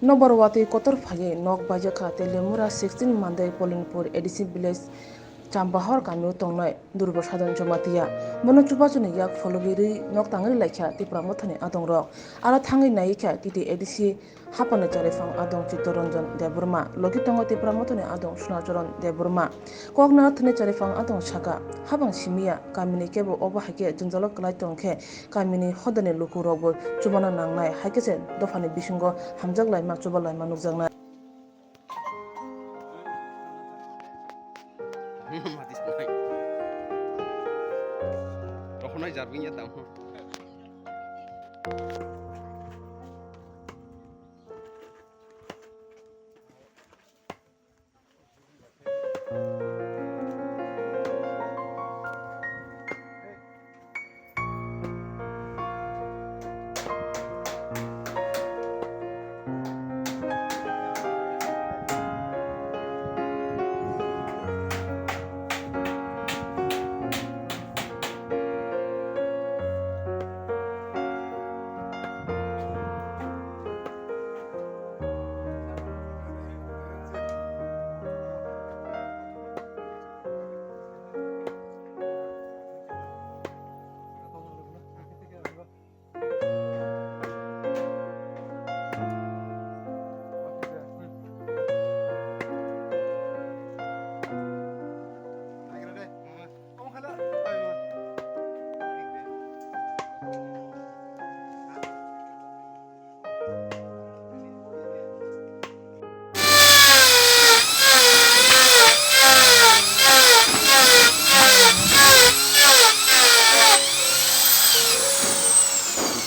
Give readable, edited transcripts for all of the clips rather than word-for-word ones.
Nobarwati kotor phage nok baijakha telemura 16 mandai Pulinpur ADC village Chambahor kami tongnai durbo sadon jomatia mono chubachuni yak fologiri nok tangri laikha TIPRA Mothani adong rok aro thangi Naiwikha titi ADC hapane charifang adong Chitta Ranjan Debbarma logi tongo TIPRA Mothani adong Sunacharan Debbarma kokna thne charifang adong Saka habang simia kamini kebo oba hake junjalo klai tongkhe kamini hodani luku robo chubana nangnai hakese dofani bisingo hamjak laima chubal laima nukjaknai mati sanai rohonai jarbinya tahu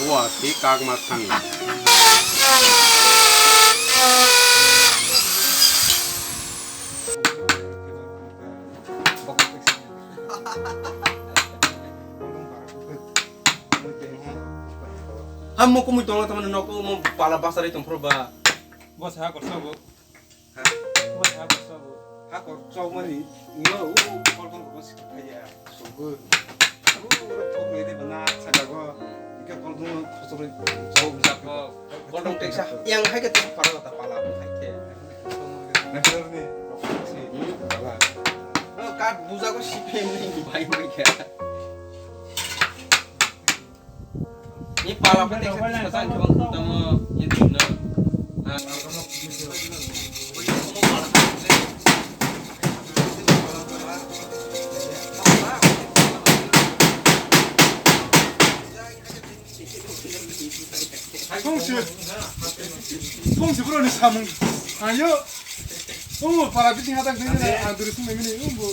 buat di kag matang Hamu ko mo tong teman noko mo pala basari tong proba bos ha korso bu ha bos ha korso bu ha ko chomani ngo kol kol bos kaya sugu aku to me de bana sagago ike kol dum khosore chau bisa ko kol dum teksa yang hai ke tong pala ta pala hai ke nakar ni bala ka buza ko sipe ni bai mai ke ini pala pun teksa kesan cuma utama yang dina Kung siguro ni samung ayo para biting hatak din na andurus mo mini umbo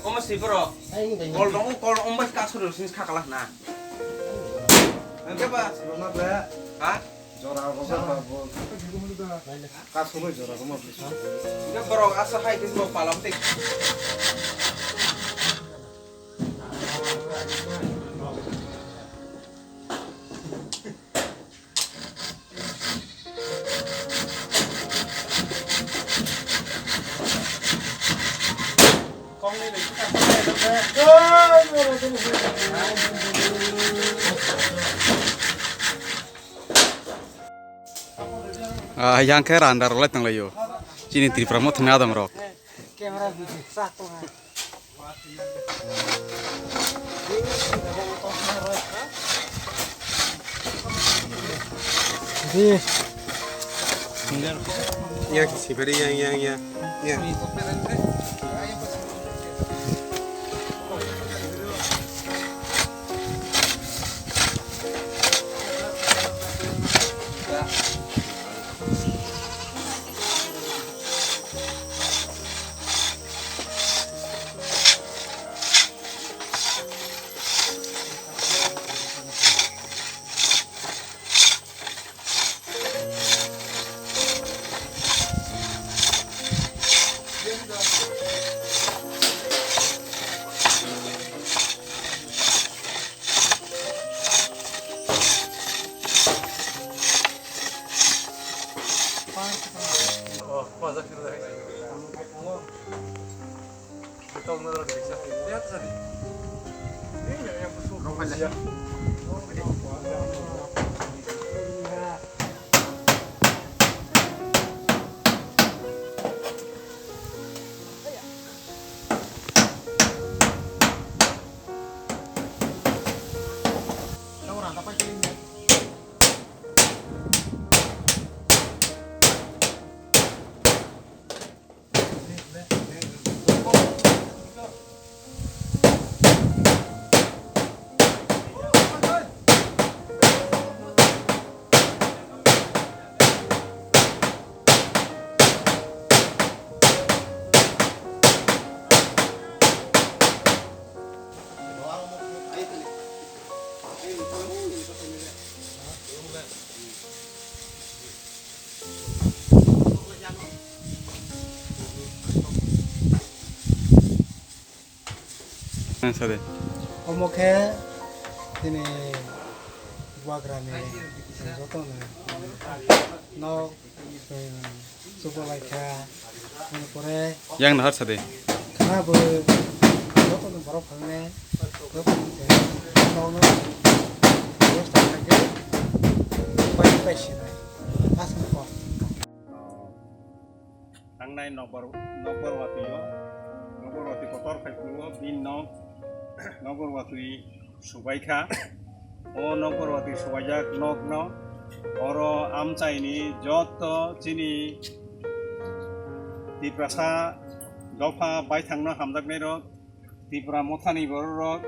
Oma si bro kol dong mas kasur sini kakalah na nanti apa sebelumnya bela hah jora apa bol kasur jora apa bisa enggak bro asa hai ke semua palam tik yang kaya randar oleh tang layo, sini TIPRA Mothani adam rok. Kamera satu Ya si beri yang. Lihat tadi. Ini yang busuk. 팔려. 사대. 어목해 ini buah grame joto no rwlaikha Pulinpur 양 나할 사대. karena joto baru pangne no terus lagi baik sih asal kok 당나이 너버와투 kotor faikuo bin 너버와투이 수바이카 오 너버와투 수바이작 녹노 어로 암차이니 저또 지니 TIPRA dopha baithangno hamjaknairo TIPRA mothani borok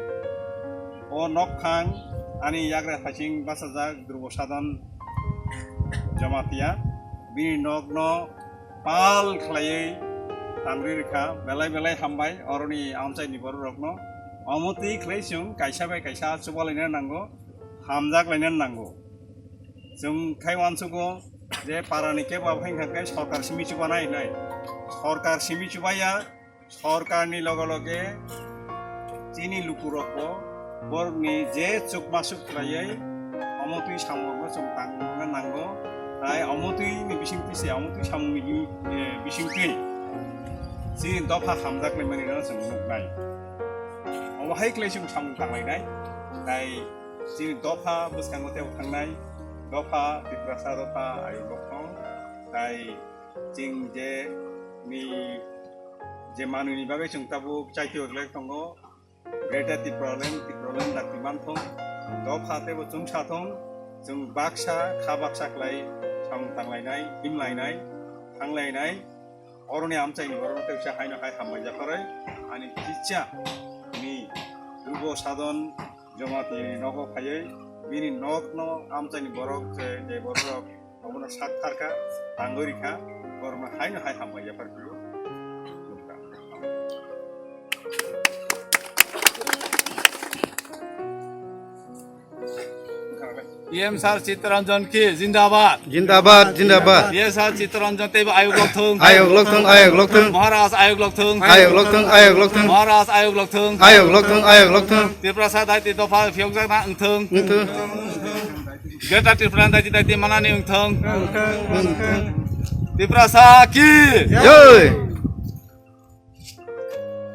o nokkhang ani yagra phasing basajak durbo sadon jamatia bini nokno pal khlaiei Tangwi belai belai hambai oroni amchaini borokno amuti khlaisung kaisa bai kaisa chubalaina nango hamjak laina nango jung khaiwansugo je parani ke babhain khangkai sarkar simi chubanai nai sarkar simi chubaya sarkarni loge loge chini lukurokbo borni je chukmasuk khlaiei amutui samorbo jung tangna nango tai amutui ni bisingti se amutui samuni bisingti chini dopha hamjak laimani jung nuknai hai klesung samung tanglainai tai chini dopha buskango teu thangnai dopha TIPRA dopha ayu lokhong tai jing je ni je manuni bagai jung tabu chaitio lek tongo greater TIPRA daktiman thong dopha tebo jung sathong jung baksa khabaksa klai samung tanglainai himlainai thanglai oroni amchaini borok teusa haino hai hamai jakorai ani kicha ni durbo sadon jomati nogo phaiei bini nokno amchaini borok je borok obono saktarka Naiwikha borma haino hai hamai japarku PM Sir Chitta Ranjan ki जिंदाबाद जिंदाबाद जिंदाबाद ये सर चित्त रंजन तेब आयोग लोकथुंग महाराज आयोग लोकथुंग महाराज आयोग लोकथुंग TIPRA दायित्व दफा फियगजाना अंथुं गेटा TIPRA दायित्व मानानि अंथुं TIPRA की जय